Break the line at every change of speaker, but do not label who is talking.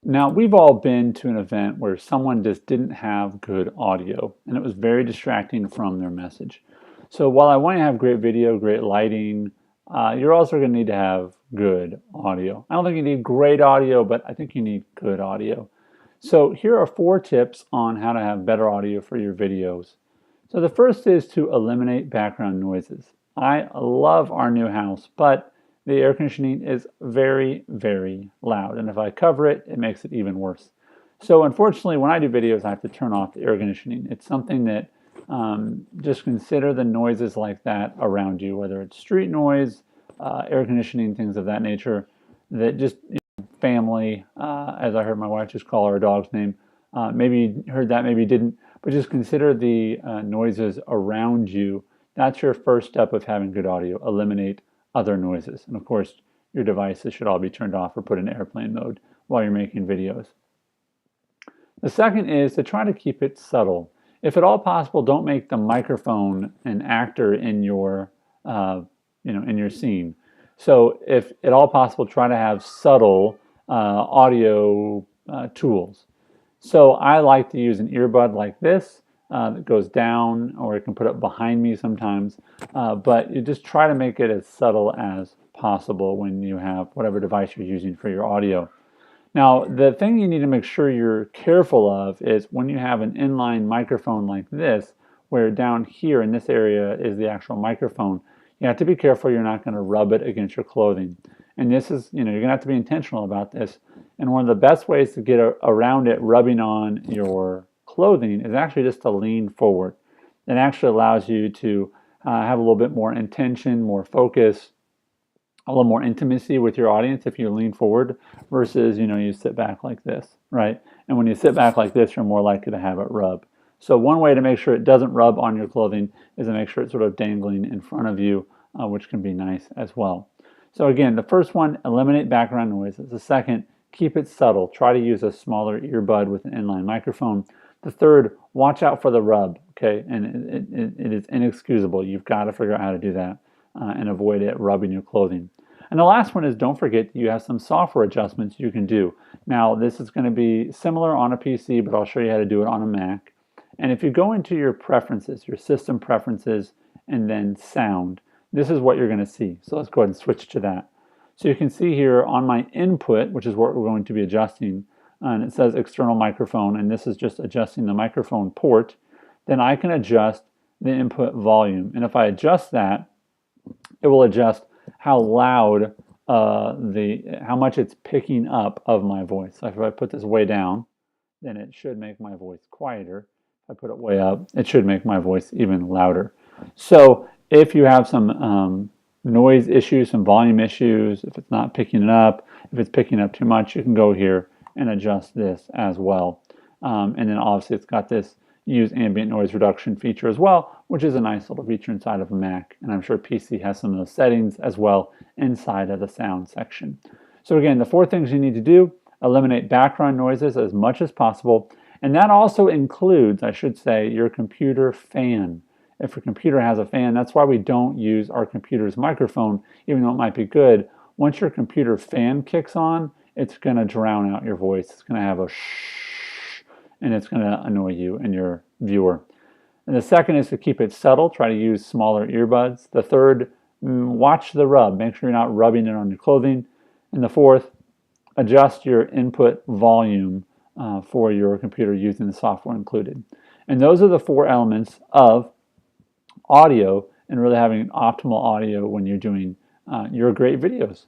Now, we've all been to an event where someone just didn't have good audio and it was very distracting from their message. So, while I want to have great video, great lighting, you're also going to need to have good audio. I don't think you need great audio, but I think you need good audio. So, here are 4 tips on how to have better audio for your videos. So, the first is to eliminate background noises. I love our new house, but the air conditioning is very, very loud. And if I cover it, it makes it even worse. So unfortunately, when I do videos, I have to turn off the air conditioning. It's something that just consider the noises like that around you, whether it's street noise, air conditioning, things of that nature, that just family, as I heard my wife just call our dog's name. Maybe you heard that, maybe you didn't, but just consider the noises around you. That's your first step of having good audio. Eliminate other noises. And of course, your devices should all be turned off or put in airplane mode while you're making videos. The second is to try to keep it subtle. If at all possible, don't make the microphone an actor in your, in your scene. So if at all possible, try to have subtle audio tools. So I like to use an earbud like this that goes down, or it can put it behind me sometimes. But you just try to make it as subtle as possible when you have whatever device you're using for your audio. Now, the thing you need to make sure you're careful of is when you have an inline microphone like this, where down here in this area is the actual microphone, you have to be careful you're not going to rub it against your clothing. And this is, you're going to have to be intentional about this. And one of the best ways to get around it rubbing on your clothing is actually just to lean forward. It actually allows you to have a little bit more intention, more focus, a little more intimacy with your audience if you lean forward versus, you sit back like this, right? And when you sit back like this, you're more likely to have it rub. So one way to make sure it doesn't rub on your clothing is to make sure it's sort of dangling in front of you, which can be nice as well. So again, the first one, eliminate background noises. The second, keep it subtle. Try to use a smaller earbud with an inline microphone. The third, watch out for the rub, okay? And it is inexcusable. You've got to figure out how to do that and avoid it rubbing your clothing. And the last one is don't forget you have some software adjustments you can do. Now, this is going to be similar on a PC, but I'll show you how to do it on a Mac. And if you go into your preferences, your system preferences, and then sound, this is what you're going to see. So let's go ahead and switch to that. So you can see here on my input, which is what we're going to be adjusting, and it says external microphone, and this is just adjusting the microphone port. Then I can adjust the input volume. And if I adjust that, it will adjust how loud, how much it's picking up of my voice. So if I put this way down, then it should make my voice quieter. If I put it way up, it should make my voice even louder. So if you have some noise issues, some volume issues, if it's not picking it up, if it's picking up too much, you can go here and adjust this as well. And then obviously it's got this use ambient noise reduction feature as well, which is a nice little feature inside of a Mac. And I'm sure PC has some of those settings as well inside of the sound section. So again, the 4 things you need to do: eliminate background noises as much as possible. And that also includes, I should say, your computer fan. If your computer has a fan, that's why we don't use our computer's microphone, even though it might be good. Once your computer fan kicks on, it's going to drown out your voice. It's going to have a shh, and it's going to annoy you and your viewer. And the second is to keep it subtle. Try to use smaller earbuds. The third, watch the rub. Make sure you're not rubbing it on your clothing. And the fourth, adjust your input volume for your computer using the software included. And those are the 4 elements of audio and really having optimal audio when you're doing your great videos.